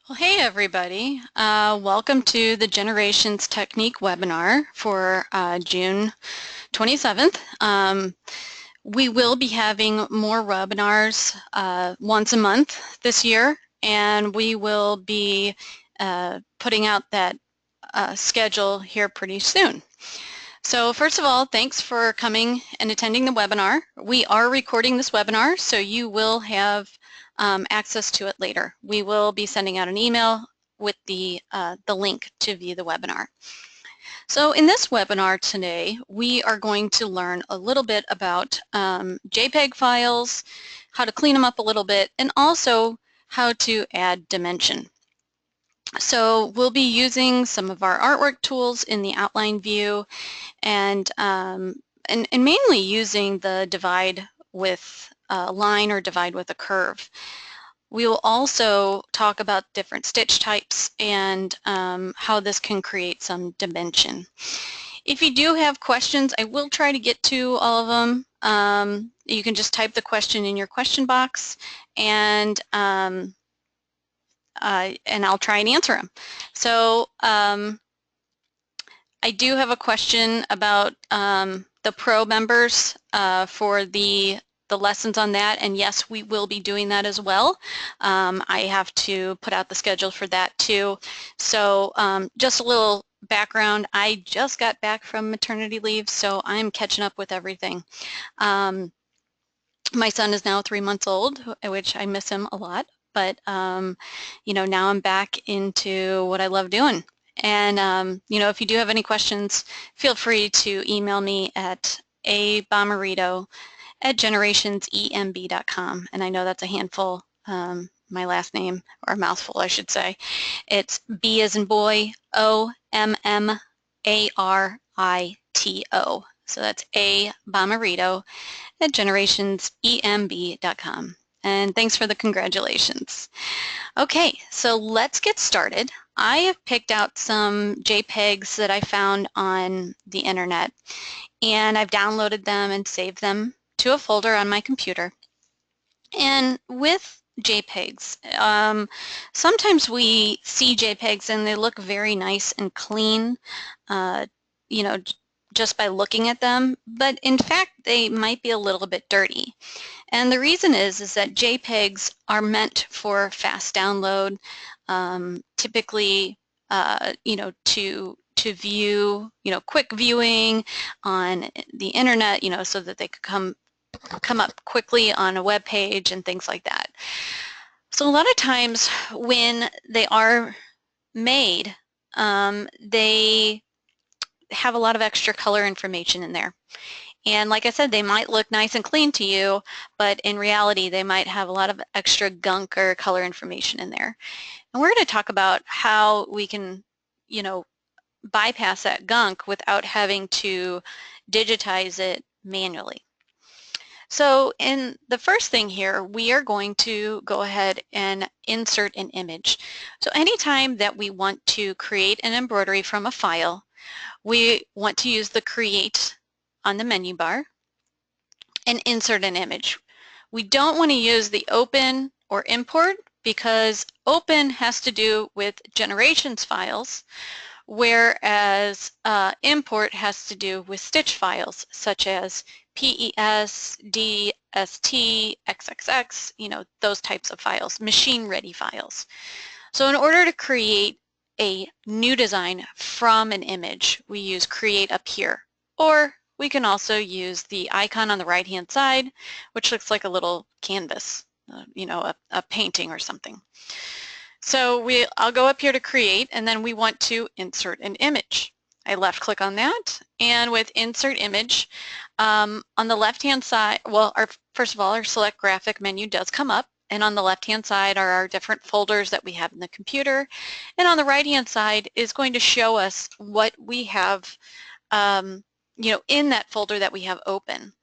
Well, hey everybody. Welcome to the Generations Technique webinar for June 27th. We will be having more webinars once a month this year, and we will be putting out that schedule here pretty soon. So first of all, thanks for coming and attending the webinar. We are recording this webinar, so you will have access to it later. We will be sending out an email with the link to view the webinar. So in this webinar today, we are going to learn a little bit about JPEG files, how to clean them up a little bit, and also how to add dimension. So we'll be using some of our artwork tools in the outline view and mainly using the divide with a line or divide with a curve. We will also talk about different stitch types and how this can create some dimension. If you do have questions, I will try to get to all of them. You can just type the question in your question box, and I'll try and answer them. So I do have a question about the pro members for the lessons on that, and yes, we will be doing that as well. I have to put out the schedule for that too. So just a little background, I just got back from maternity leave, so I'm catching up with everything. My son is now 3 months old, which I miss him a lot, but you know, now I'm back into what I love doing. And you know, if you do have any questions, feel free to email me at abomarito@generationsemb.com. And I know that's a handful, my last name, or a mouthful, I should say. It's B as in boy, O-M-M-A-R-I-T-O. So that's abomarito@generationsemb.com. And thanks for the congratulations. Okay, so let's get started. I have picked out some JPEGs that I found on the internet, and I've downloaded them and saved them to a folder on my computer. And with JPEGs, sometimes we see JPEGs and they look very nice and clean, you know, just by looking at them, but in fact they might be a little bit dirty. And the reason is that JPEGs are meant for fast download, typically, you know, to view, you know, quick viewing on the internet, you know, so that they could come up quickly on a web page and things like that. So a lot of times when they are made, they have a lot of extra color information in there. And like I said, they might look nice and clean to you, but in reality, they might have a lot of extra gunk or color information in there. And we're going to talk about how we can, you know, bypass that gunk without having to digitize it manually. So in the first thing here, we are going to go ahead and insert an image. So anytime that we want to create an embroidery from a file, we want to use the Create on the menu bar and insert an image. We don't want to use the Open or Import because Open has to do with generations files, whereas Import has to do with stitch files such as PES, DST, XXX, you know, those types of files, machine-ready files. So in order to create a new design from an image, we use Create up here, or we can also use the icon on the right-hand side, which looks like a little canvas, you know, a painting or something. So I'll go up here to Create, and then we want to insert an image. I left-click on that, and with Insert Image, on the left-hand side, well, first of all, our Select Graphic menu does come up, and on the left-hand side are our different folders that we have in the computer, and on the right-hand side is going to show us what we have, you know, in that folder that we have open.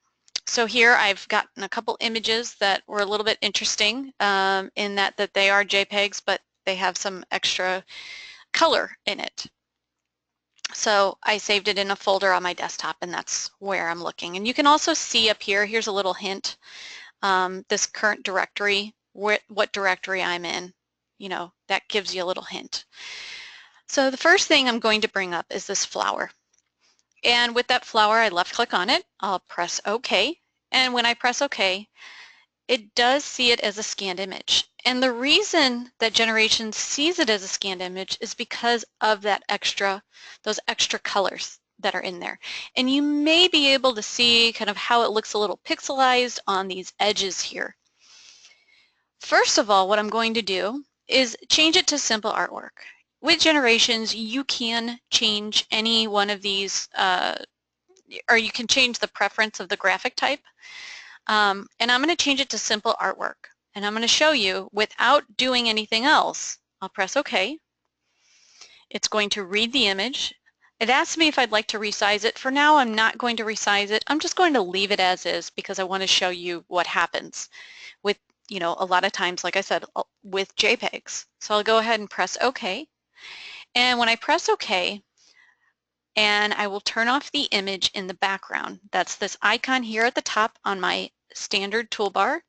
So here I've gotten a couple images that were a little bit interesting in that they are JPEGs, but they have some extra color in it. So I saved it in a folder on my desktop, and that's where I'm looking. And you can also see up here, here's a little hint, this current directory, what directory I'm in. you know, that gives you a little hint. So the first thing I'm going to bring up is this flower. And with that flower, I left click on it. I'll press OK. And when I press OK, it does see it as a scanned image. And the reason that Generation sees it as a scanned image is because of that those extra colors that are in there. And you may be able to see kind of how it looks a little pixelized on these edges here. First of all, what I'm going to do is change it to simple artwork. With Generations, you can change any one of these, or you can change the preference of the graphic type. And I'm going to change it to simple artwork. And I'm going to show you without doing anything else. I'll press OK. It's going to read the image. It asks me if I'd like to resize it. For now, I'm not going to resize it. I'm just going to leave it as is because I want to show you what happens with, you know, a lot of times, like I said, with JPEGs. So I'll go ahead and press OK. And when I press OK, and I will turn off the image in the background. That's this icon here at the top on my standard toolbar,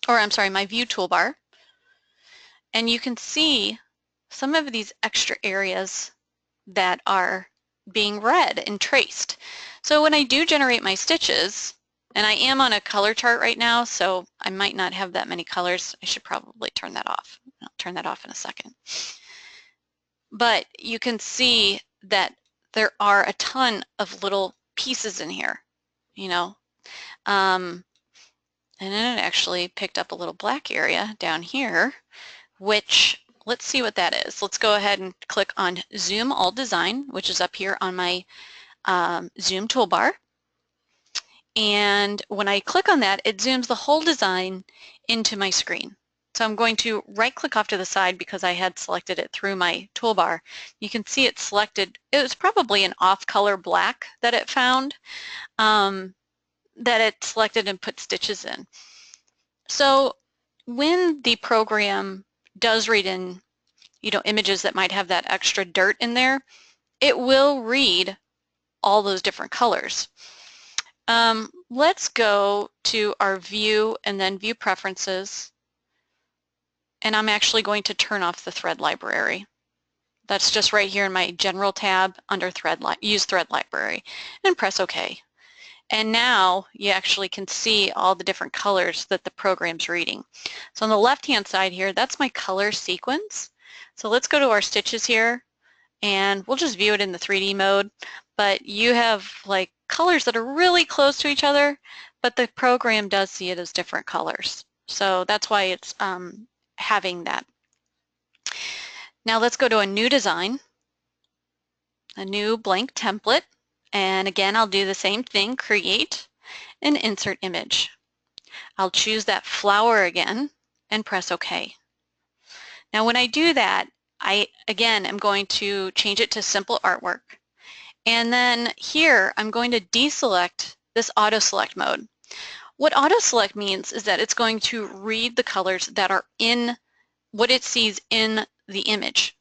or I'm sorry, my view toolbar. And you can see some of these extra areas that are being read and traced. So when I do generate my stitches, and I am on a color chart right now, so I might not have that many colors. I should probably turn that off. I'll turn that off in a second. But you can see that there are a ton of little pieces in here, you know. And then it actually picked up a little black area down here, which, let's see what that is. Let's go ahead and click on Zoom All Design, which is up here on my Zoom toolbar. And when I click on that, it zooms the whole design into my screen. So I'm going to right click off to the side because I had selected it through my toolbar. You can see it selected, it was probably an off color black that it found, that it selected and put stitches in. So when the program does read in, you know, images that might have that extra dirt in there, it will read all those different colors. Let's go to our view and then view preferences. And I'm actually going to turn off the thread library. That's just right here in my general tab under use thread library, and press OK. And now you actually can see all the different colors that the program's reading. So on the left hand side here, that's my color sequence. So let's go to our stitches here, and we'll just view it in the 3D mode. But you have like colors that are really close to each other, but the program does see it as different colors. So that's why it's having that. Now let's go to a new design, a new blank template, and again I'll do the same thing, create and insert image. I'll choose that flower again and press OK. Now when I do that, I again am going to change it to simple artwork, and then here I'm going to deselect this auto select mode. What auto select means is that it's going to read the colors that are in what it sees in the image.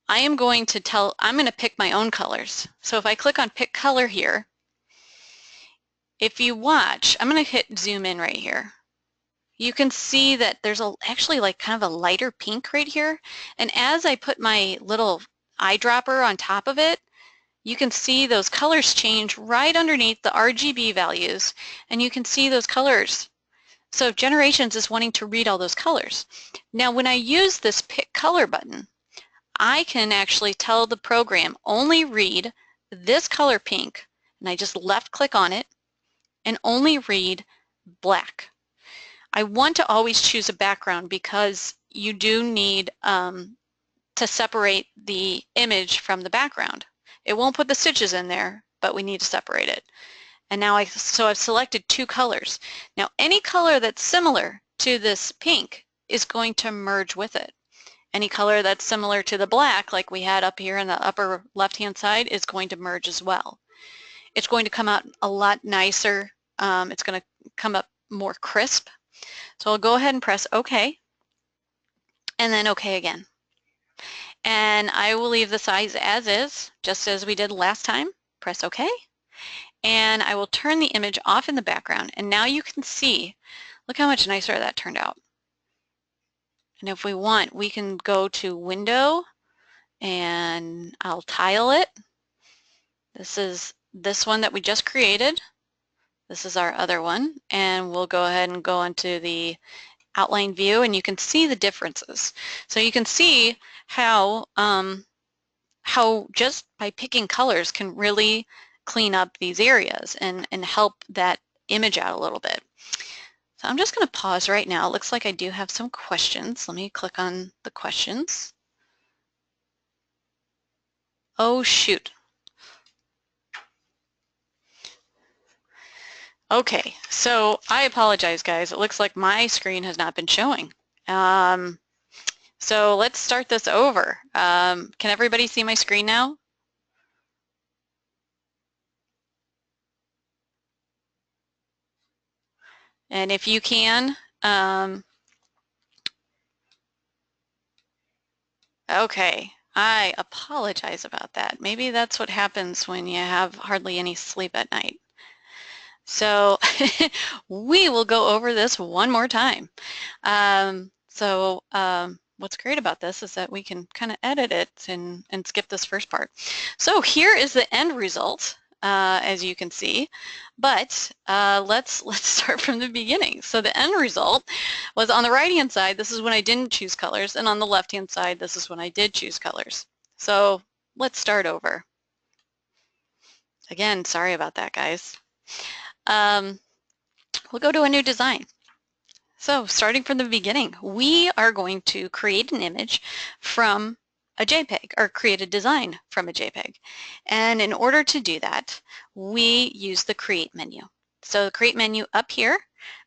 I'm going to pick my own colors. So if I click on pick color here, if you watch, I'm going to hit zoom in right here. You can see that there's actually like kind of a lighter pink right here. And as I put my little eyedropper on top of it, you can see those colors change right underneath the RGB values, and you can see those colors. So Generations is wanting to read all those colors. Now when I use this pick color button, I can actually tell the program only read this color pink, and I just left click on it, and only read black. I want to always choose a background because you do need to separate the image from the background. It won't put the stitches in there, but we need to separate it. And now I've selected two colors. Now any color that's similar to this pink is going to merge with it. Any color that's similar to the black, like we had up here in the upper left-hand side, is going to merge as well. It's going to come out a lot nicer. It's going to come up more crisp. So I'll go ahead and press OK, and then OK again. And I will leave the size as is, just as we did last time. Press OK. And I will turn the image off in the background. And now you can see, look how much nicer that turned out. And if we want, we can go to Window and I'll tile it. This is this one that we just created. This is our other one, and we'll go ahead and go into the outline view, and you can see the differences. So you can see how just by picking colors can really clean up these areas and help that image out a little bit. So I'm just going to pause right now. It looks like I do have some questions. Let me click on the questions. Oh shoot. Okay, so I apologize, guys. It looks like my screen has not been showing. So let's start this over. Can everybody see my screen now? And if you can, okay, I apologize about that. Maybe that's what happens when you have hardly any sleep at night. So we will go over this one more time. What's great about this is that we can kind of edit it and skip this first part. So here is the end result, as you can see, but let's start from the beginning. So the end result was on the right-hand side, this is when I didn't choose colors, and on the left-hand side, this is when I did choose colors. So let's start over. Again, sorry about that, guys. We'll go to a new design. So starting from the beginning, we are going to create an image from a JPEG or create a design from a JPEG. And in order to do that, we use the Create menu. So the Create menu up here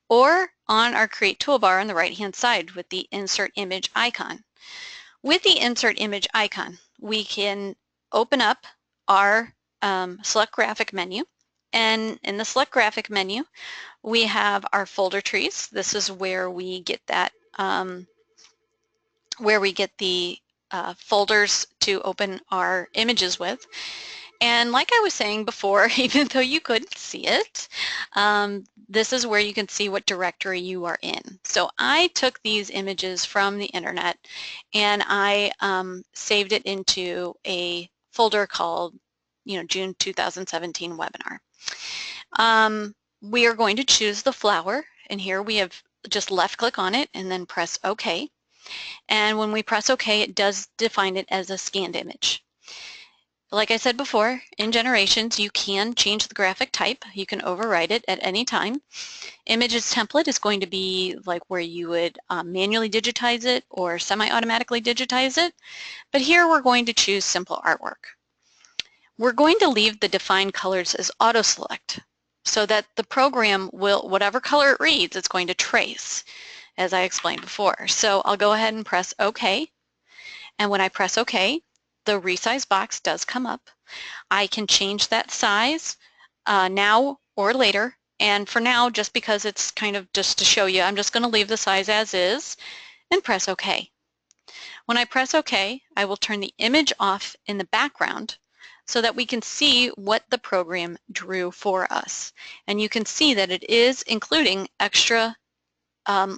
or on our Create toolbar on the right-hand side with the Insert Image icon. With the Insert Image icon, we can open up our Select Graphic menu. And in the Select Graphic menu, we have our folder trees. This is where we get that, the folders to open our images with. And like I was saying before, even though you couldn't see it, this is where you can see what directory you are in. So I took these images from the internet and I saved it into a folder called, June 2017 webinar. We are going to choose the flower, and here we have just left click on it and then press OK. And when we press OK, it does define it as a scanned image. Like I said before, in Generations, you can change the graphic type. You can override it at any time. Images template is going to be like where you would manually digitize it or semi-automatically digitize it. But here we're going to choose Simple Artwork. We're going to leave the defined colors as auto-select so that the program will, whatever color it reads, it's going to trace, as I explained before. So I'll go ahead and press OK. And when I press OK, the resize box does come up. I can change that size now or later. And for now, just because it's kind of just to show you, I'm just going to leave the size as is and press OK. When I press OK, I will turn the image off in the background so that we can see what the program drew for us. And you can see that it is including extra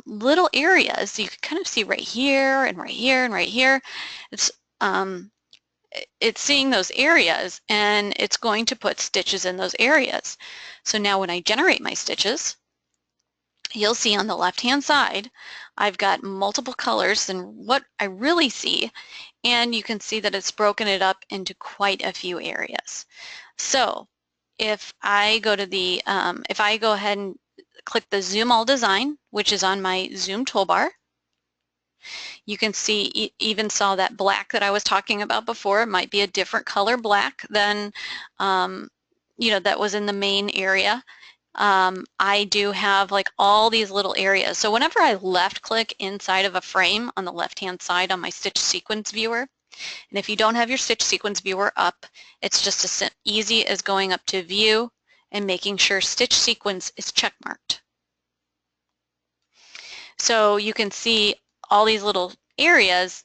little areas. You can kind of see right here and right here and right here. It's seeing those areas and it's going to put stitches in those areas. So now when I generate my stitches, you'll see on the left-hand side, I've got multiple colors than what I really see, and you can see that it's broken it up into quite a few areas. So if I go to the, if I go ahead and click the Zoom All Design, which is on my Zoom toolbar, you can see, even saw that black that I was talking about before. It might be a different color black than, that was in the main area. I do have like all these little areas. So whenever I left click inside of a frame on the left hand side on my stitch sequence viewer, and if you don't have your stitch sequence viewer up, it's just as easy as going up to view and making sure stitch sequence is checkmarked. So you can see all these little areas,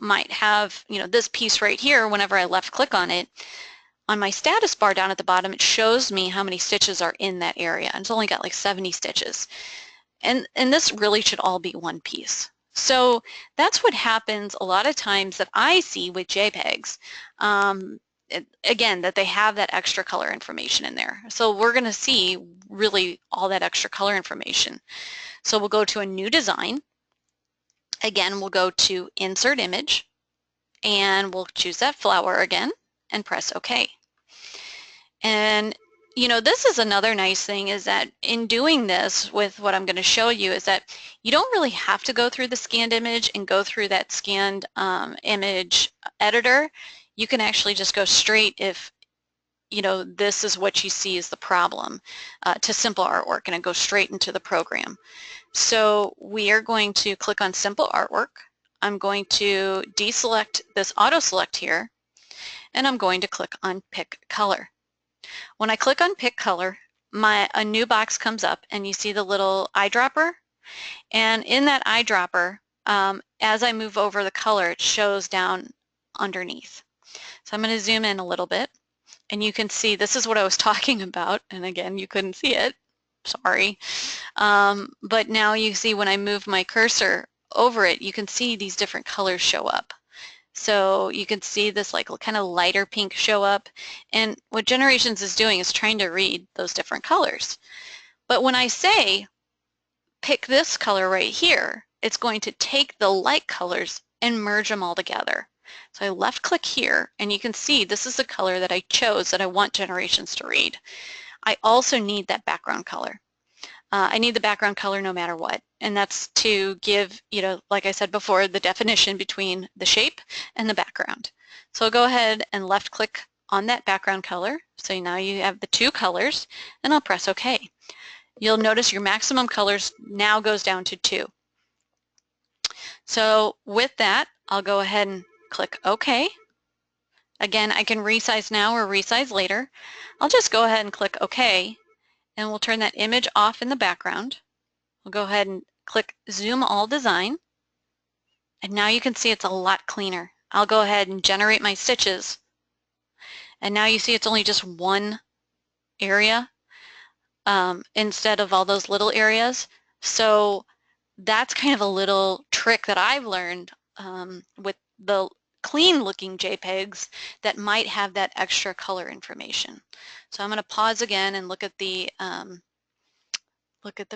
might have, this piece right here, whenever I left click on it, on my status bar down at the bottom, it shows me how many stitches are in that area. And it's only got like 70 stitches. And this really should all be one piece. So that's what happens a lot of times that I see with JPEGs. Again, that they have that extra color information in there. So we're going to see really all that extra color information. So we'll go to a new design. Again, we'll go to Insert Image, and we'll choose that flower again and press OK. And this is another nice thing, is that in doing this with what I'm going to show you, is that you don't really have to go through the scanned image and go through that scanned image editor. You can actually just go straight, if this is what you see is the problem, to simple artwork, and it goes straight into the program. So we are going to click on simple artwork. I'm going to deselect this auto select here, and I'm going to click on pick color. When I click on pick color, a new box comes up, and you see the little eyedropper, and in that eyedropper, as I move over the color, it shows down underneath. So I'm going to zoom in a little bit, and you can see this is what I was talking about, and again, you couldn't see it, sorry, but now you see when I move my cursor over it, you can see these different colors show up. So you can see this like kind of lighter pink show up, and what Generations is doing is trying to read those different colors. But when I say pick this color right here, it's going to take the light colors and merge them all together. So I left click here, and you can see this is the color that I chose that I want Generations to read. I also need that background color. I need the background color no matter what, and that's to give, like I said before, the definition between the shape and the background. So I'll go ahead and left click on that background color. So now you have the two colors, and I'll press OK. You'll notice your maximum colors now goes down to 2. So with that, I'll go ahead and click OK. Again, I can resize now or resize later. I'll just go ahead and click OK, and we'll turn that image off in the background. We'll go ahead and click Zoom All Design, and now you can see it's a lot cleaner. I'll go ahead and generate my stitches, and now you see it's only just one area instead of all those little areas. So that's kind of a little trick that I've learned with the clean looking JPEGs that might have that extra color information. So I'm going to pause again and look at the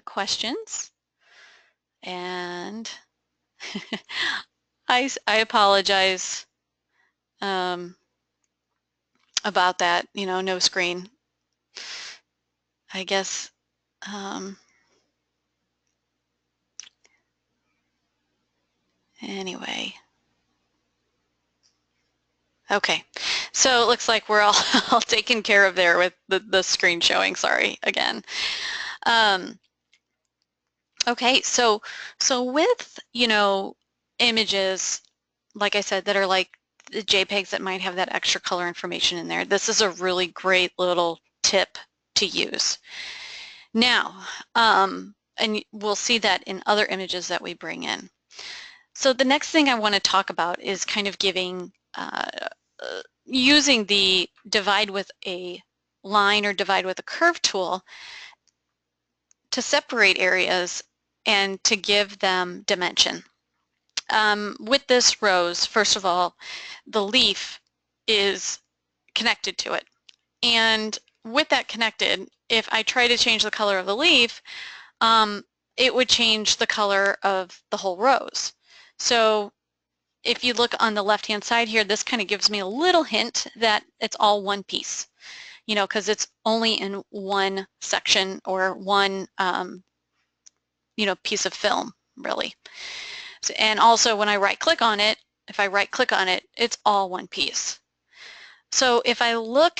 questions. And I apologize about that, no screen. I guess anyway. Okay, so it looks like we're all, all taken care of there with the screen showing, sorry, again. Okay, so with, images, like I said, that are like the JPEGs that might have that extra color information in there, this is a really great little tip to use. Now, and we'll see that in other images that we bring in. So the next thing I want to talk about is kind of giving, using the divide with a line or divide with a curve tool to separate areas and to give them dimension. With this rose, first of all, the leaf is connected to it. And with that connected, if I try to change the color of the leaf, it would change the color of the whole rose. So if you look on the left-hand side here, this kind of gives me a little hint that it's all one piece, because it's only in one section or one, piece of film, really. So, and also when I right-click on it, if I right-click on it, it's all one piece. So if I look,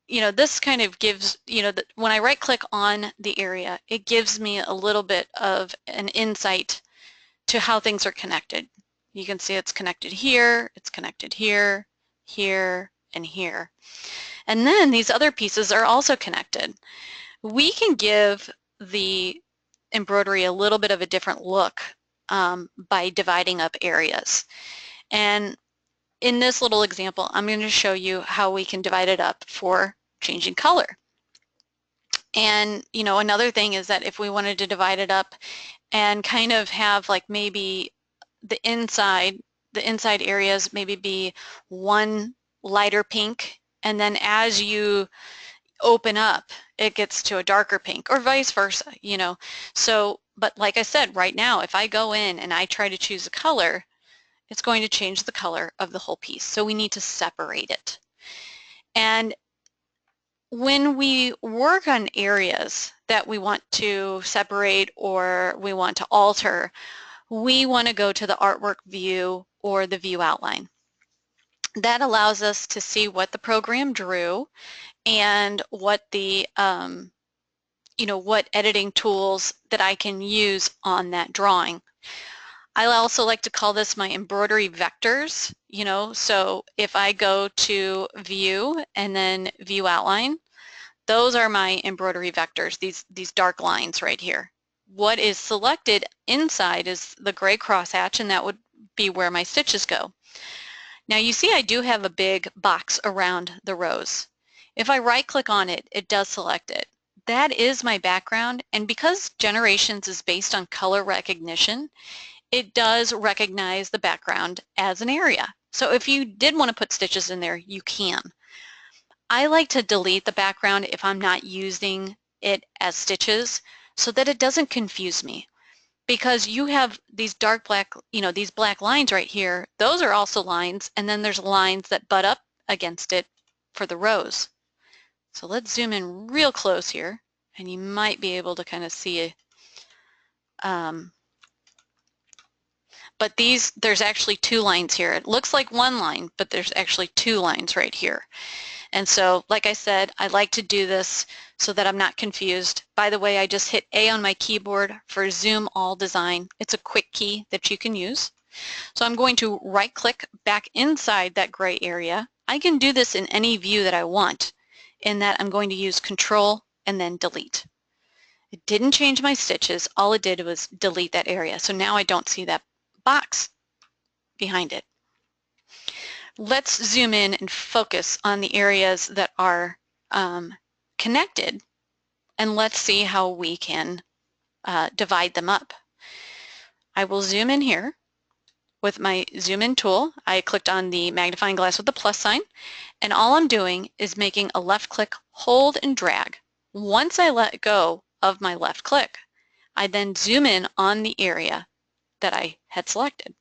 this kind of gives, when I right-click on the area, it gives me a little bit of an insight to how things are connected. You can see it's connected here, here, and here. And then these other pieces are also connected. We can give the embroidery a little bit of a different look by dividing up areas. And in this little example, I'm going to show you how we can divide it up for changing color. And another thing is that if we wanted to divide it up and kind of have like maybe the inside areas maybe be one lighter pink, and then as you open up, it gets to a darker pink, or vice versa, you know. So, but like I said, right now, if I go in and I try to choose a color, it's going to change the color of the whole piece. So we need to separate it. And when we work on areas that we want to separate or we want to alter, we want to go to the artwork view or the view outline. That allows us to see what the program drew and what the what editing tools that I can use on that drawing. I also like to call this my embroidery vectors, you know, so if I go to view and then view outline, those are my embroidery vectors, these dark lines right here. What is selected inside is the gray crosshatch, and that would be where my stitches go. Now you see I do have a big box around the rows. If I right click on it, it does select it. That is my background, and because Generations is based on color recognition, it does recognize the background as an area. So if you did want to put stitches in there, you can. I like to delete the background if I'm not using it as stitches so that it doesn't confuse me. Because you have these dark black, you know, these black lines right here, those are also lines, and then there's lines that butt up against it for the rows. So let's zoom in real close here, and you might be able to kind of see but there's actually two lines here. It looks like one line, but there's actually two lines right here. And so, like I said, I like to do this so that I'm not confused. By the way, I just hit A on my keyboard for Zoom All Design. It's a quick key that you can use. So I'm going to right-click back inside that gray area. I can do this in any view that I want, in that I'm going to use Control and then Delete. It didn't change my stitches. All it did was delete that area. So now I don't see that box behind it. Let's zoom in and focus on the areas that are connected, and let's see how we can divide them up. I will zoom in here with my zoom in tool. I clicked on the magnifying glass with the plus sign, and all I'm doing is making a left click, hold, and drag. Once I let go of my left click, I then zoom in on the area that I had selected.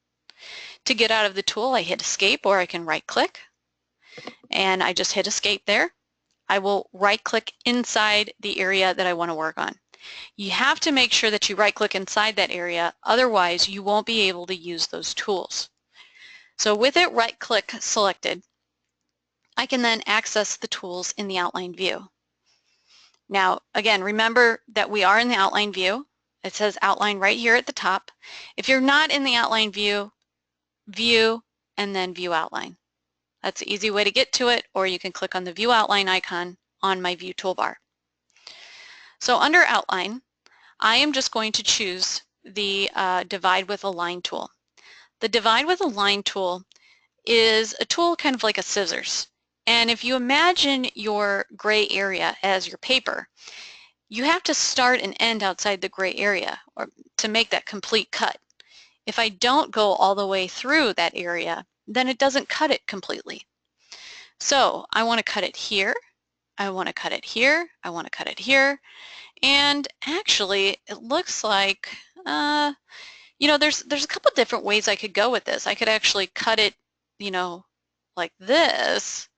To get out of the tool, I hit escape, or I can right click, and I just hit escape there. I will right click inside the area that I want to work on. You have to make sure that you right click inside that area, otherwise you won't be able to use those tools. So with it right click selected, I can then access the tools in the outline view. Now again, remember that we are in the outline view. It says outline right here at the top. If you're not in the outline view, view and then view outline. That's an easy way to get to it, or you can click on the view outline icon on my view toolbar. So under outline, I am just going to choose the divide with a line tool. The divide with a line tool is a tool kind of like a scissors. And if you imagine your gray area as your paper, you have to start and end outside the gray area or to make that complete cut. If I don't go all the way through that area, then it doesn't cut it completely. So I want to cut it here, I want to cut it here, I want to cut it here, and actually it looks like, you know, there's a couple different ways I could go with this. I could actually cut it, you know, like this,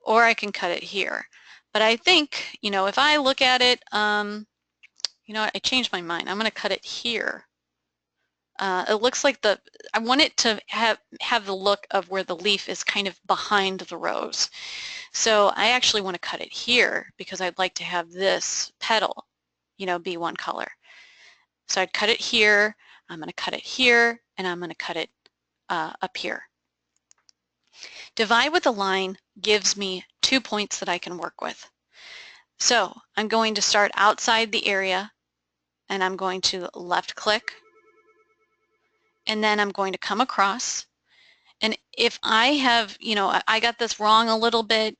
or I can cut it here. But I think, you know, if I look at it, you know, I changed my mind. I'm going to cut it here. It looks like I want it to have the look of where the leaf is kind of behind the rows. So I actually want to cut it here because I'd like to have this petal, you know, be one color. So I'd cut it here, I'm going to cut it here, and I'm going to cut it up here. Divide with a line gives me 2 points that I can work with. So I'm going to start outside the area, and I'm going to left click, and then I'm going to come across. And if I have, you know, I got this wrong a little bit,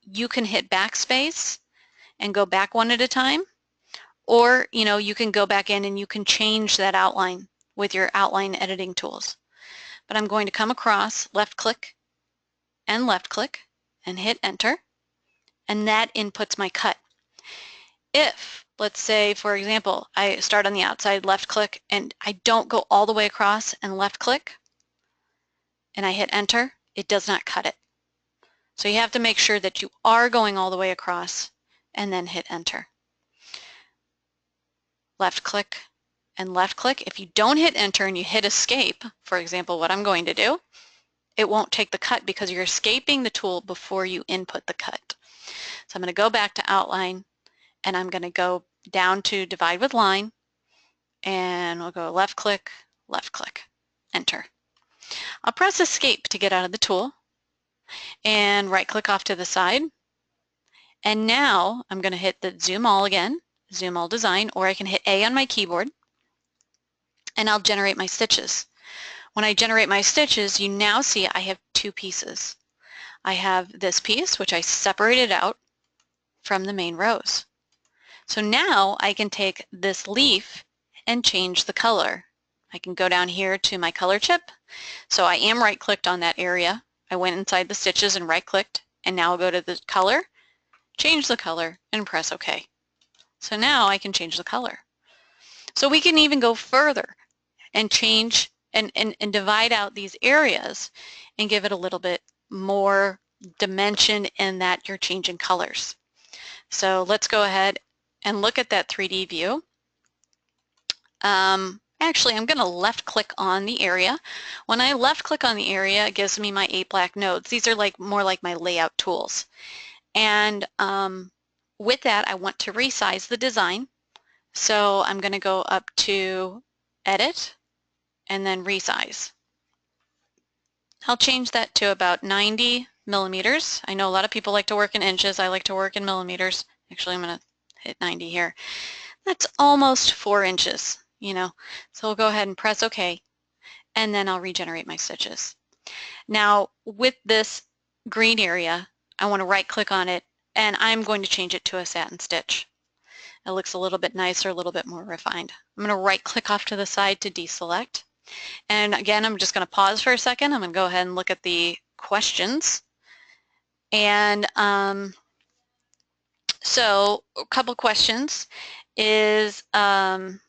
you can hit backspace and go back one at a time, or, you know, you can go back in and you can change that outline with your outline editing tools. But I'm going to come across, left click and hit enter, and that inputs my cut. If, let's say, for example, I start on the outside, left click, and I don't go all the way across and left click, and I hit enter, it does not cut it. So you have to make sure that you are going all the way across and then hit enter. Left click and left click. If you don't hit enter and you hit escape, for example, what I'm going to do, it won't take the cut because you're escaping the tool before you input the cut. So I'm going to go back to outline, and I'm going to go down to divide with line, and we'll go left click, enter. I'll press escape to get out of the tool and right click off to the side. And now I'm going to hit the zoom all again, zoom all design, or I can hit A on my keyboard and I'll generate my stitches. When I generate my stitches, you now see I have two pieces. I have this piece, which I separated out from the main rows. So now I can take this leaf and change the color. I can go down here to my color chip. So I am right-clicked on that area. I went inside the stitches and right-clicked, and now I'll go to the color, change the color, and press OK. So now I can change the color. So we can even go further and change and divide out these areas and give it a little bit more dimension in that you're changing colors. So let's go ahead and look at that 3D view. Actually, I'm going to left click on the area. When I left click on the area, it gives me my 8 black nodes. These are more like my layout tools. And with that, I want to resize the design. So I'm going to go up to Edit and then Resize. I'll change that to about 90 millimeters. I know a lot of people like to work in inches. I like to work in millimeters. Actually, I'm going to hit 90 here. That's almost 4 inches, you know. So we'll go ahead and press OK, and then I'll regenerate my stitches. Now, with this green area, I want to right-click on it, and I'm going to change it to a satin stitch. It looks a little bit nicer, a little bit more refined. I'm going to right-click off to the side to deselect. And again, I'm just going to pause for a second. I'm going to go ahead and look at the questions. And so a couple questions is, let's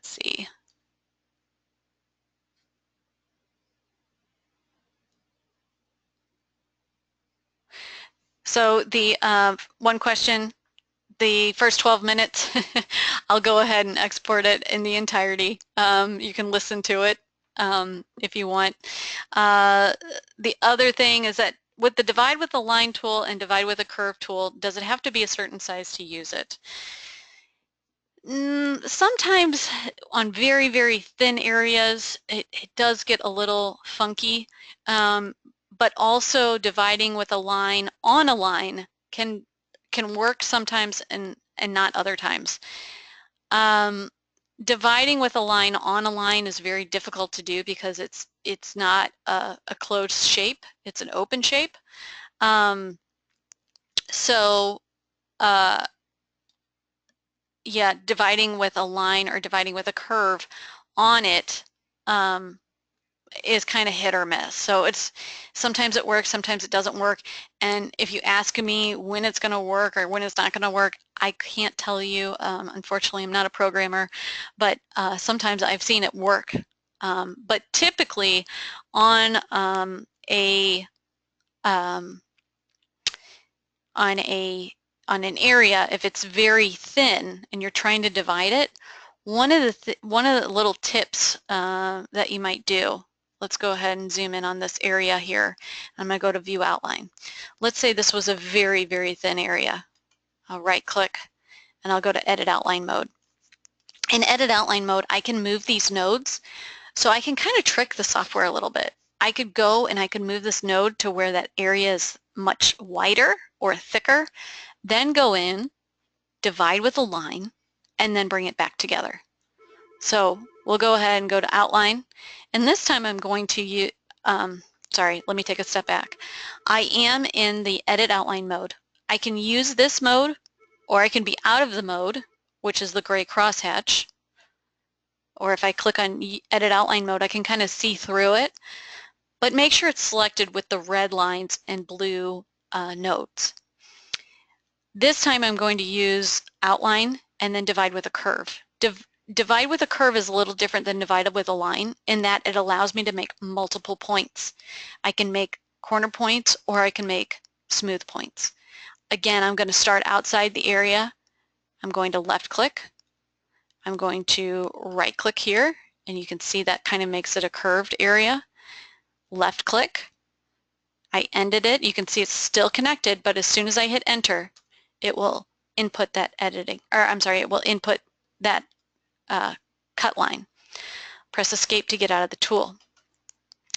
see. So the one question, the first 12 minutes, I'll go ahead and export it in the entirety. You can listen to it if you want. The other thing is that with the divide with a line tool and divide with a curve tool, does it have to be a certain size to use it? Sometimes on very, very thin areas, it does get a little funky, but also dividing with a line on a line can work sometimes and not other times. Dividing with a line on a line is very difficult to do because it's not a closed shape, it's an open shape. Yeah, dividing with a line or dividing with a curve on it is kind of hit or miss. So it's sometimes it works, sometimes it doesn't work. And if you ask me when it's going to work or when it's not going to work, I can't tell you. Unfortunately, I'm not a programmer, but sometimes I've seen it work. But typically on an area, if it's very thin and you're trying to divide it, one of the little tips that you might do, let's go ahead and zoom in on this area here. I'm going to go to View Outline. Let's say this was a very, very thin area. I'll right-click and I'll go to Edit Outline Mode. In Edit Outline Mode, I can move these nodes, so I can kind of trick the software a little bit. I could go and I could move this node to where that area is much wider or thicker, then go in, divide with a line, and then bring it back together. So we'll go ahead and go to Outline, and this time I'm going to use, sorry, let me take a step back. I am in the Edit Outline mode. I can use this mode, or I can be out of the mode, which is the gray crosshatch, or if I click on edit outline mode, I can kind of see through it, but make sure it's selected with the red lines and blue nodes. This time I'm going to use outline and then divide with a curve. Divide with a curve is a little different than divide with a line in that it allows me to make multiple points. I can make corner points or I can make smooth points. Again, I'm going to start outside the area. I'm going to left click. I'm going to right click here, and you can see that kind of makes it a curved area. Left click. I ended it. You can see it's still connected, but as soon as I hit enter, it will input that editing, or I'm sorry, it will input that cut line. Press escape to get out of the tool.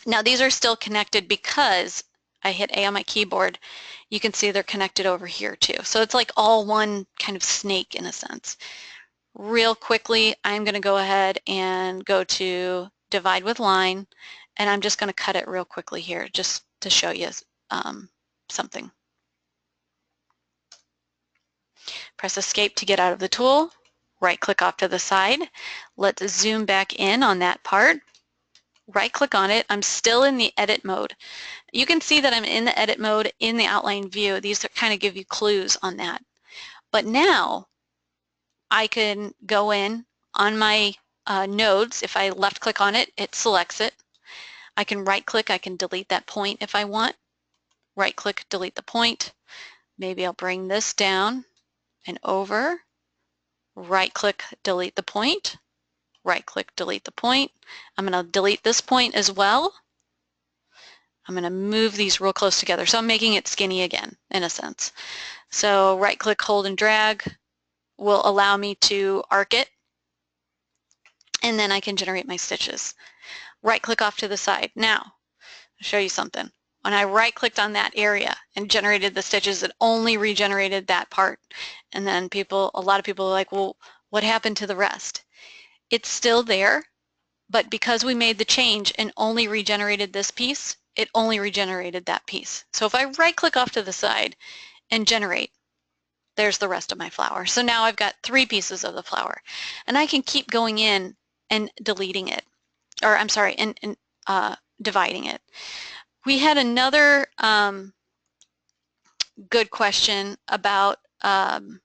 Now these are still connected because I hit A on my keyboard. You can see they're connected over here too. So it's like all one kind of snake in a sense. Real quickly, I'm going to go ahead and go to divide with line, and I'm just going to cut it real quickly here just to show you something. Press escape to get out of the tool. Right click off to the side. Let's zoom back in on that part. Right click on it. I'm still in the edit mode. You can see that I'm in the edit mode in the outline view. These kind of give you clues on that. But now I can go in on my nodes. If I left click on it, it selects it. I can right click. I can delete that point if I want. Right click, delete the point. Maybe I'll bring this down and over. Right click, delete the point. Right click, delete the point. I'm going to delete this point as well. I'm going to move these real close together. So I'm making it skinny again, in a sense. So right click, hold and drag will allow me to arc it. And then I can generate my stitches. Right click off to the side. Now, I'll show you something. When I right clicked on that area and generated the stitches, it only regenerated that part. And then a lot of people are like, well, what happened to the rest? It's still there, but because we made the change and only regenerated this piece, it only regenerated that piece. So if I right click off to the side and generate, there's the rest of my flower. So now I've got 3 pieces of the flower, and I can keep going in and deleting it, or I'm sorry, and dividing it. We had another good question about, let's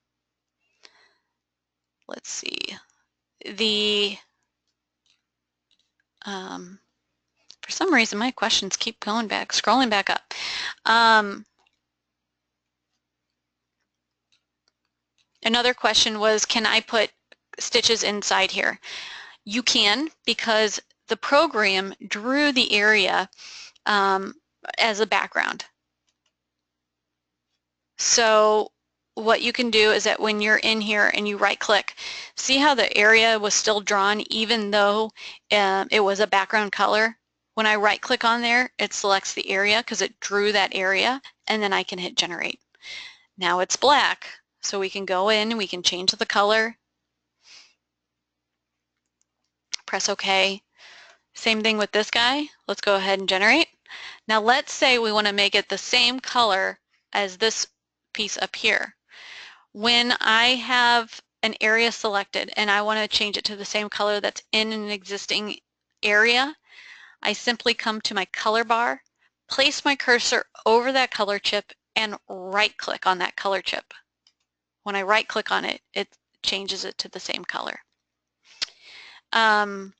see, the, for some reason my questions keep going back, scrolling back up. Another question was, can I put stitches inside here? You can, because the program drew the area as a background. So what you can do is that when you're in here and you right click, see how the area was still drawn even though it was a background color? When I right click on there, it selects the area because it drew that area, and then I can hit generate. Now it's black, so we can go in and we can change the color. Press OK. Same thing with this guy. Let's go ahead and generate. Now let's say we want to make it the same color as this piece up here. When I have an area selected and I want to change it to the same color that's in an existing area, I simply come to my color bar, place my cursor over that color chip, and right click on that color chip. When I right click on it, it changes it to the same color. Let's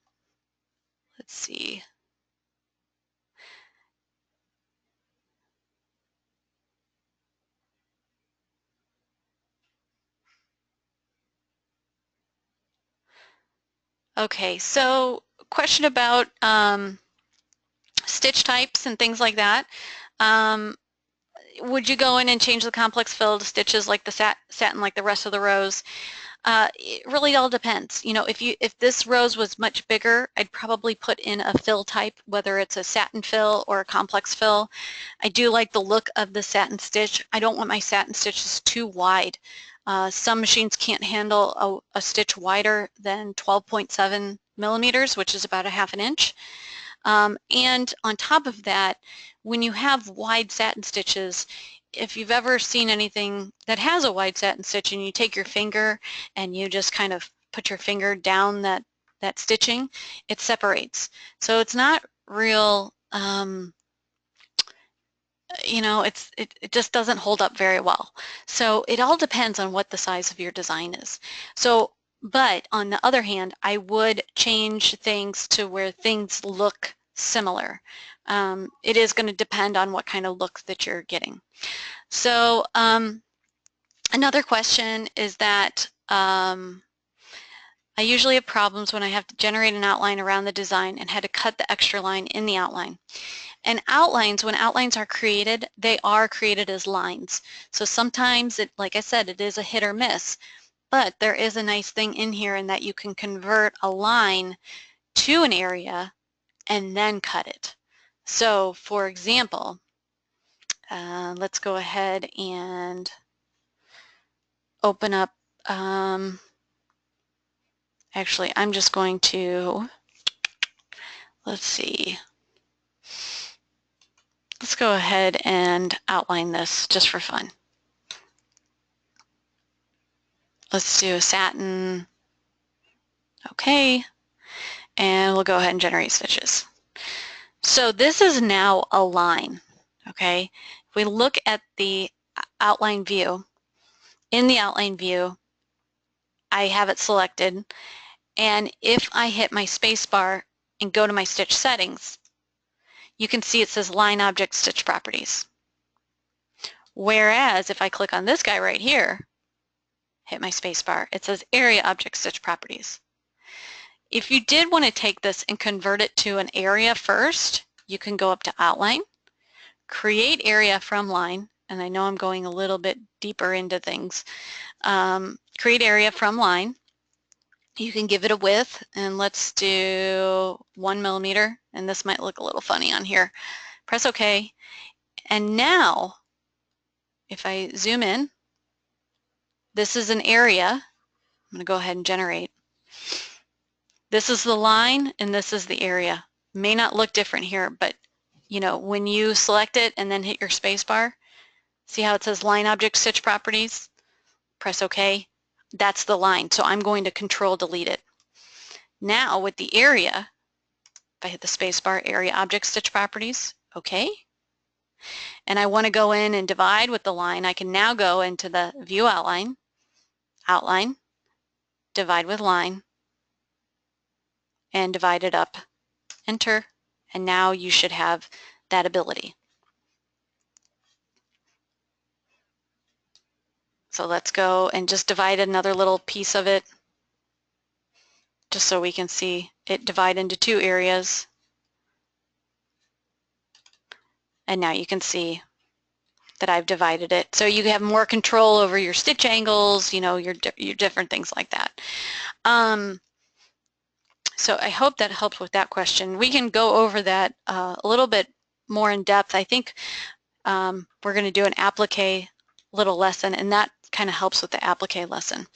see. Okay, so question about stitch types and things like that. Would you go in and change the complex fill to stitches like the satin like the rest of the rows? It really all depends. You know, if this rose was much bigger, I'd probably put in a fill type, whether it's a satin fill or a complex fill. I do like the look of the satin stitch. I don't want my satin stitches too wide. Some machines can't handle a stitch wider than 12.7 millimeters, which is about a ½ inch. And on top of that, when you have wide satin stitches, if you've ever seen anything that has a wide satin stitch and you take your finger and you just kind of put your finger down that that stitching, it separates. So it's not real, you know, it just doesn't hold up very well. So it all depends on what the size of your design is. So, but on the other hand, I would change things to where things look similar. It is going to depend on what kind of look that you're getting. So another question is that I usually have problems when I have to generate an outline around the design and had to cut the extra line in the outline. And outlines, when outlines are created, they are created as lines. So sometimes, like I said, it is a hit or miss. But there is a nice thing in here in that you can convert a line to an area and then cut it. So for example, let's go ahead and open up, actually I'm just going to, let's see, let's go ahead and outline this just for fun. Let's do a satin, okay, and we'll go ahead and generate stitches. So this is now a line, okay? If we look at the outline view, in the outline view, I have it selected, and if I hit my space bar and go to my stitch settings, you can see it says line object stitch properties. Whereas if I click on this guy right here, hit my space bar, it says area object stitch properties. If you did want to take this and convert it to an area first, you can go up to outline, create area from line, and I know I'm going a little bit deeper into things. Create area from line. You can give it a width, and let's do 1 millimeter, and this might look a little funny on here. Press OK, and now if I zoom in, this is an area. I'm going to go ahead and generate. This is the line, and this is the area. May not look different here, but you know, when you select it and then hit your space bar, see how it says line object stitch properties? Press OK. That's the line, so I'm going to control delete it. Now with the area, if I hit the space bar, area object stitch properties, OK. And I want to go in and divide with the line, I can now go into the view outline, outline, divide with line, and divide it up, enter, and now you should have that ability. So let's go and just divide another little piece of it, just so we can see it divide into two areas. And now you can see that I've divided it. So you have more control over your stitch angles, you know, your different things like that. So I hope that helped with that question. We can go over that a little bit more in depth. I think we're going to do an applique little lesson, and that kind of helps with the applique lesson.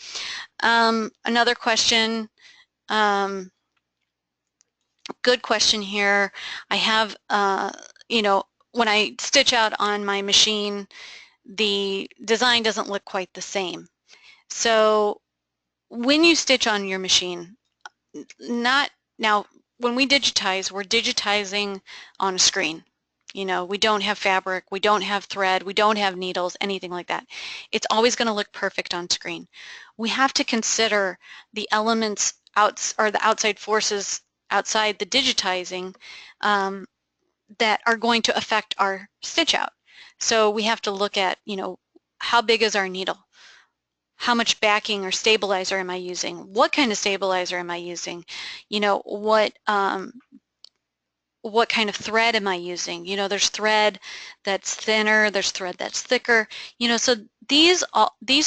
Another question, good question here. I have, you know, when I stitch out on my machine, the design doesn't look quite the same. So when you stitch on your machine, now when we digitize, we're digitizing on a screen. You know, we don't have fabric, we don't have thread, we don't have needles, anything like that. It's always going to look perfect on screen. We have to consider the elements or the outside forces outside the digitizing that are going to affect our stitch out. So we have to look at, you know, how big is our needle? How much backing or stabilizer am I using? What kind of stabilizer am I using? You know, what kind of thread am I using? You know, there's thread that's thinner, there's thread that's thicker. You know, so these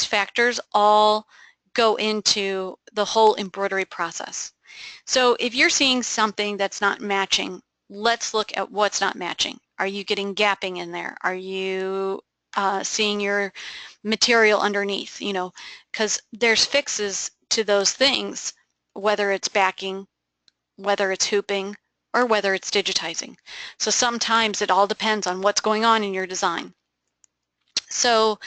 factors all go into the whole embroidery process. So if you're seeing something that's not matching, let's look at what's not matching. Are you getting gapping in there? Are you seeing your material underneath? You know, because there's fixes to those things, whether it's backing, whether it's hooping, or whether it's digitizing. So sometimes it all depends on what's going on in your design. So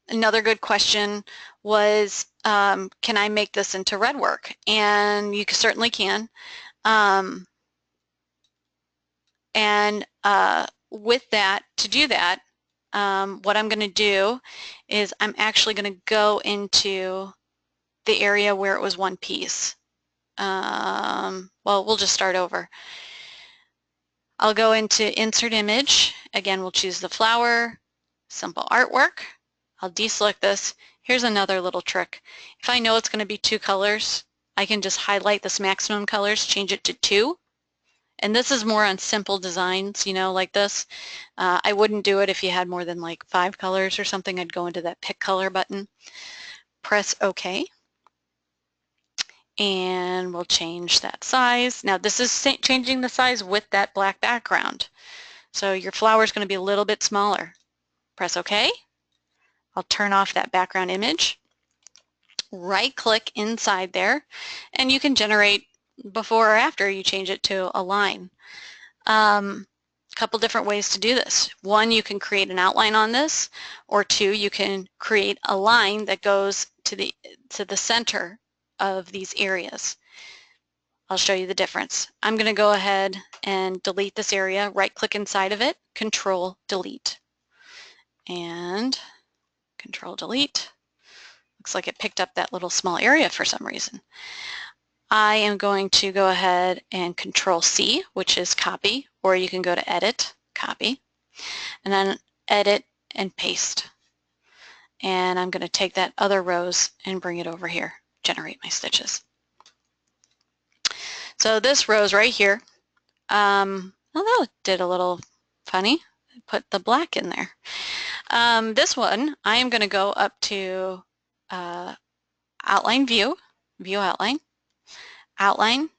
Another good question was, can I make this into red work? And you certainly can. With that, to do that, what I'm going to do is I'm actually going to go into the area where it was one piece. Well, we'll just start over. I'll go into Insert Image. Again, we'll choose the flower, Simple Artwork. I'll deselect this. Here's another little trick. If I know it's going to be 2 colors, I can just highlight this maximum colors, change it to 2. And this is more on simple designs, you know, like this. I wouldn't do it if you had more than like 5 colors or something. I'd go into that Pick Color button, press OK, and we'll change that size. Now this is changing the size with that black background. So your flower is going to be a little bit smaller. Press OK. I'll turn off that background image. Right-click inside there, and you can generate before or after you change it to a line. Couple different ways to do this. One, you can create an outline on this, or 2, you can create a line that goes to the center of these areas. I'll show you the difference. I'm going to go ahead and delete this area, right-click inside of it, Control Delete, and Control Delete. Looks like it picked up that little small area for some reason. I am going to go ahead and Control C, which is copy, or you can go to Edit, Copy, and then Edit and Paste. And I'm going to take that other rows and bring it over here, generate my stitches. So this row's right here. Although it did a little funny, I put the black in there. This one, I am going to go up to Outline View, View Outline, Outline,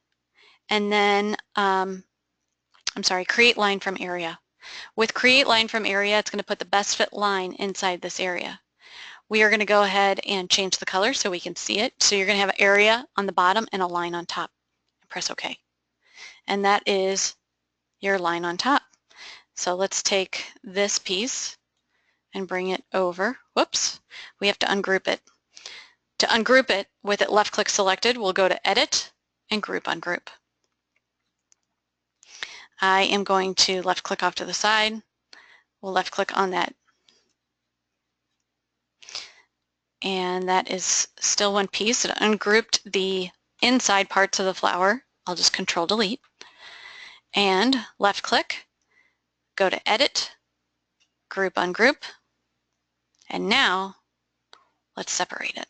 and then, I'm sorry, Create Line from Area. With Create Line from Area, it's going to put the best fit line inside this area. We are going to go ahead and change the color so we can see it. So you're going to have an area on the bottom and a line on top. Press OK. And that is your line on top. So let's take this piece and bring it over. Whoops, we have to ungroup it. To ungroup it, with it left click selected, we'll go to Edit and Group Ungroup. I am going to left click off to the side. We'll left click on that. And that is still one piece. It ungrouped the inside parts of the flower. I'll just Control Delete. And left click, go to Edit, Group Ungroup, and now let's separate it.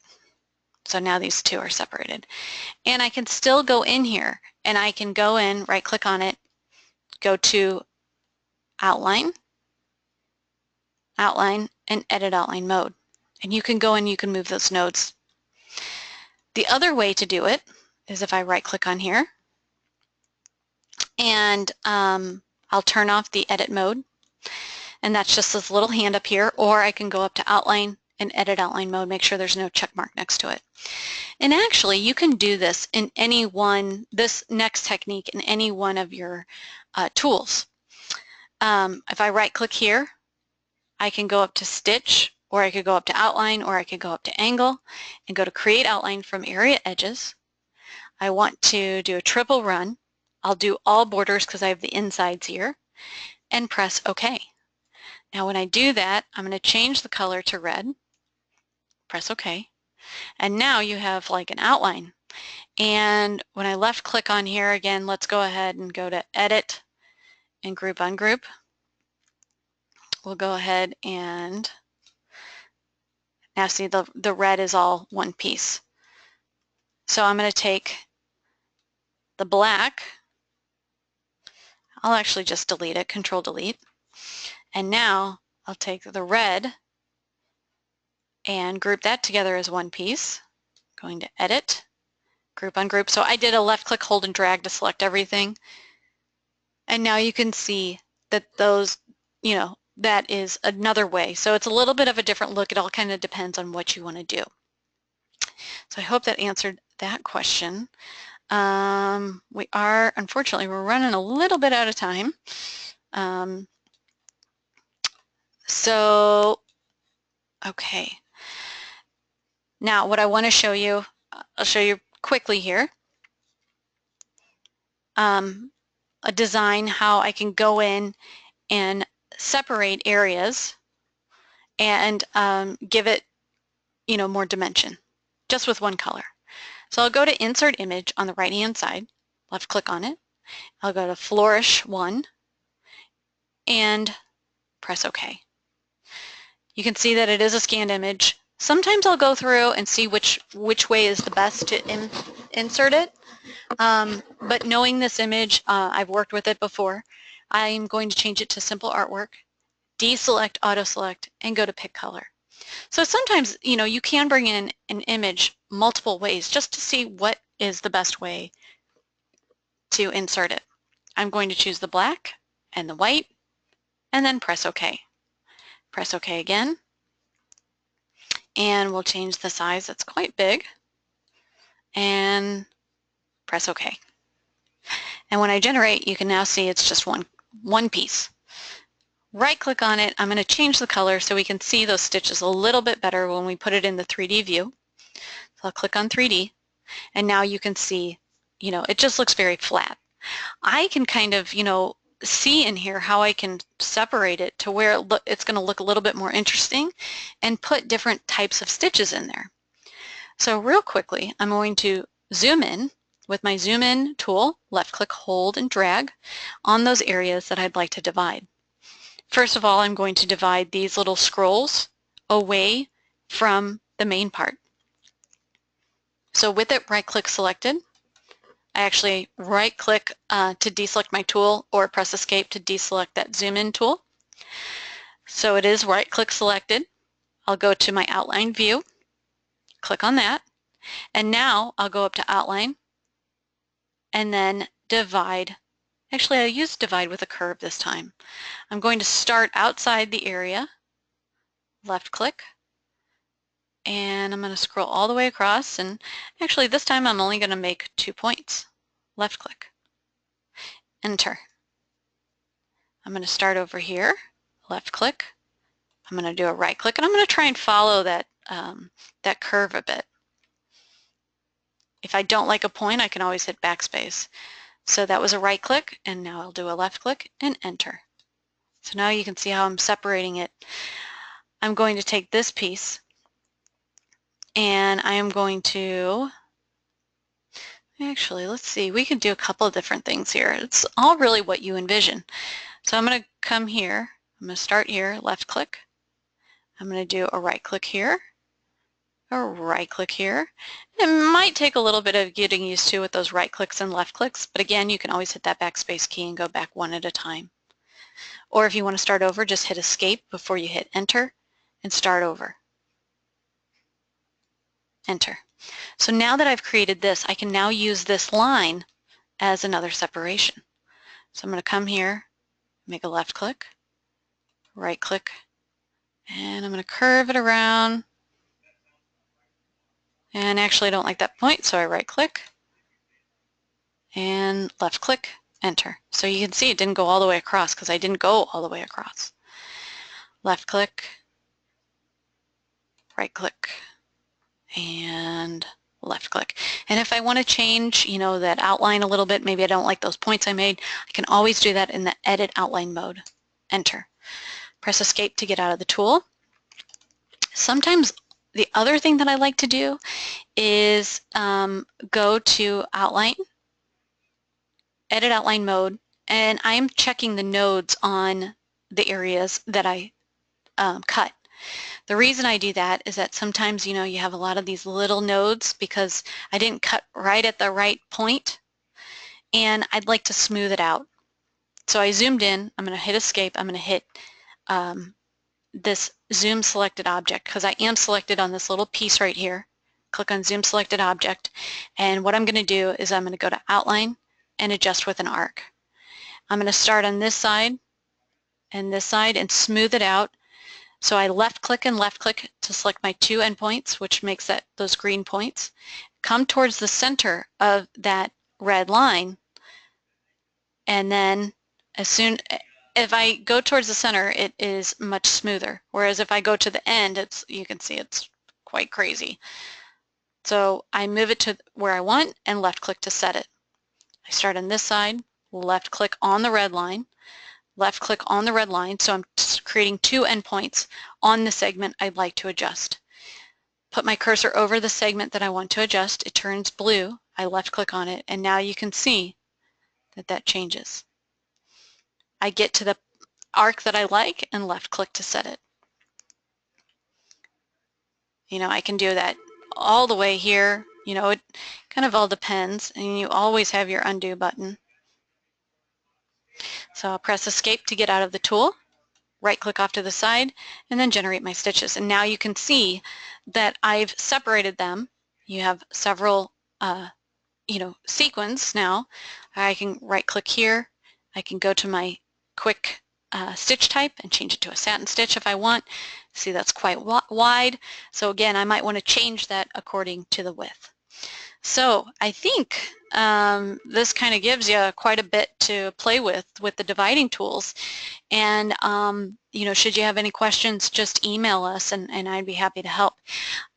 So now these two are separated. And I can still go in here, and I can go in, right click on it, go to Outline, Outline, and Edit Outline Mode. And you can go in, you can move those nodes. The other way to do it is if I right click on here, and I'll turn off the edit mode, and that's just this little hand up here, or I can go up to Outline and Edit Outline Mode, make sure there's no check mark next to it. And actually you can do this in any one, this next technique in any one of your tools. If I right click here, I can go up to Stitch, or I could go up to Outline, or I could go up to Angle and go to Create Outline from Area Edges. I want to do a triple run. I'll do all borders because I have the insides here, and press OK. Now when I do that, I'm going to change the color to red, press OK, and now you have like an outline. And when I left click on here again, let's go ahead and go to Edit and Group Ungroup. We'll go ahead and now see the red is all one piece. So I'm going to take the black, I'll actually just delete it, Control Delete, and now I'll take the red and group that together as one piece. Going to Edit, Group Ungroup. So I did a left click, hold and drag to select everything. And now you can see that those, you know, that is another way. So it's a little bit of a different look. It all kind of depends on what you want to do. So I hope that answered that question. We are, unfortunately, we're running a little bit out of time. So, okay. Now what I want to show you, I'll show you quickly here, a design how I can go in and separate areas and give it, more dimension just with one color. So I'll go to Insert Image on the right hand side, left click on it. I'll go to Flourish 1 and press OK. You can see that it is a scanned image. Sometimes I'll go through and see which way is the best to insert it. But knowing this image, I've worked with it before, I'm going to change it to Simple Artwork, deselect Auto Select, and go to Pick Color. So sometimes, you can bring in an image multiple ways just to see what is the best way to insert it. I'm going to choose the black and the white and then press OK. Press OK again, and we'll change the size. That's quite big, and press OK. And when I generate, you can now see it's just one piece. Right click on it. I'm going to change the color so we can see those stitches a little bit better when we put it in the 3D view. So I'll click on 3D, and now you can see, it just looks very flat. I can kind of, see in here how I can separate it to where it's going to look a little bit more interesting and put different types of stitches in there. So real quickly, I'm going to zoom in with my zoom in tool, left click, hold, and drag on those areas that I'd like to divide. First of all, I'm going to divide these little scrolls away from the main part. So with it right click selected, I actually right click to deselect my tool or press escape to deselect that zoom in tool. So it is right click selected. I'll go to my outline view, click on that, and now I'll go up to outline and then divide. Actually, I used divide with a curve this time. I'm going to start outside the area, left click, and I'm going to scroll all the way across, and actually this time I'm only going to make 2 points. Left click, enter. I'm going to start over here, left click, I'm going to do a right click, and I'm going to try and follow that, that curve a bit. If I don't like a point, I can always hit backspace. So that was a right click, and now I'll do a left click and enter. So now you can see how I'm separating it. I'm going to take this piece and I am going to, actually, let's see, we can do a couple of different things here. It's all really what you envision. So I'm going to come here, I'm going to start here, left click. I'm going to do a right click here, a right click here. It might take a little bit of getting used to with those right clicks and left clicks, but again, you can always hit that backspace key and go back one at a time. Or if you want to start over, just hit escape before you hit enter and start over. Enter. So now that I've created this, I can now use this line as another separation. So I'm going to come here, make a left click, right click, and I'm going to curve it around. And actually I don't like that point, so I right click and left click, enter. So you can see it didn't go all the way across because I didn't go all the way across. Left click, right click, and left click. And if I want to change, that outline a little bit, maybe I don't like those points I made, I can always do that in the edit outline mode. Enter. Press escape to get out of the tool. Sometimes the other thing that I like to do is go to outline, edit outline mode, and I'm checking the nodes on the areas that I cut. The reason I do that is that sometimes, you have a lot of these little nodes because I didn't cut right at the right point, and I'd like to smooth it out. So I zoomed in, I'm going to hit escape, I'm going to hit this zoom selected object because I am selected on this little piece right here. Click on zoom selected object, and what I'm going to do is I'm going to go to outline and adjust with an arc. I'm going to start on this side and smooth it out. So I left click and left click to select my 2 endpoints, which makes those green points. Come towards the center of that red line, and then if I go towards the center, it is much smoother. Whereas if I go to the end, you can see it's quite crazy. So I move it to where I want and left click to set it. I start on this side, left click on the red line, left click on the red line, so I'm creating two endpoints on the segment I'd like to adjust. Put my cursor over the segment that I want to adjust, it turns blue, I left click on it, and now you can see that that changes. I get to the arc that I like and left click to set it. You know, I can do that all the way here. You know, it kind of all depends, and you always have your undo button. So I'll press escape to get out of the tool, right click off to the side, and then generate my stitches. And now you can see that I've separated them. You have several you know, sequins now. I can right click here. I can go to my quick stitch type and change it to a satin stitch if I want. See, that's quite wide. So again, I might want to change that according to the width. So I think this kind of gives you quite a bit to play with the dividing tools. And you know, should you have any questions, just email us and I'd be happy to help.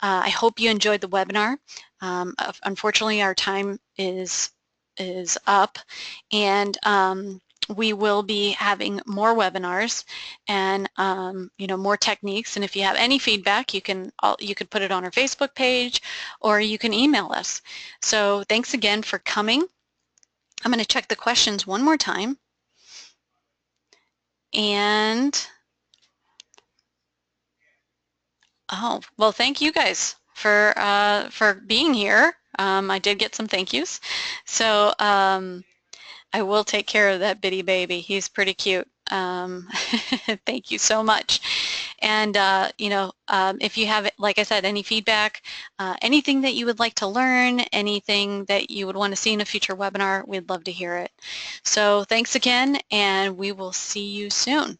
I hope you enjoyed the webinar. Unfortunately, our time is up, and we will be having more webinars and you know, more techniques. And if you have any feedback, you can put it on our Facebook page, or you can email us. So thanks again for coming. I'm going to check the questions one more time. And oh, well, thank you guys for being here. I did get some thank yous. So I will take care of that bitty baby. He's pretty cute. Thank you so much. And you know, if you have, like I said, any feedback, anything that you would like to learn, anything that you would want to see in a future webinar, we'd love to hear it. So thanks again, and we will see you soon.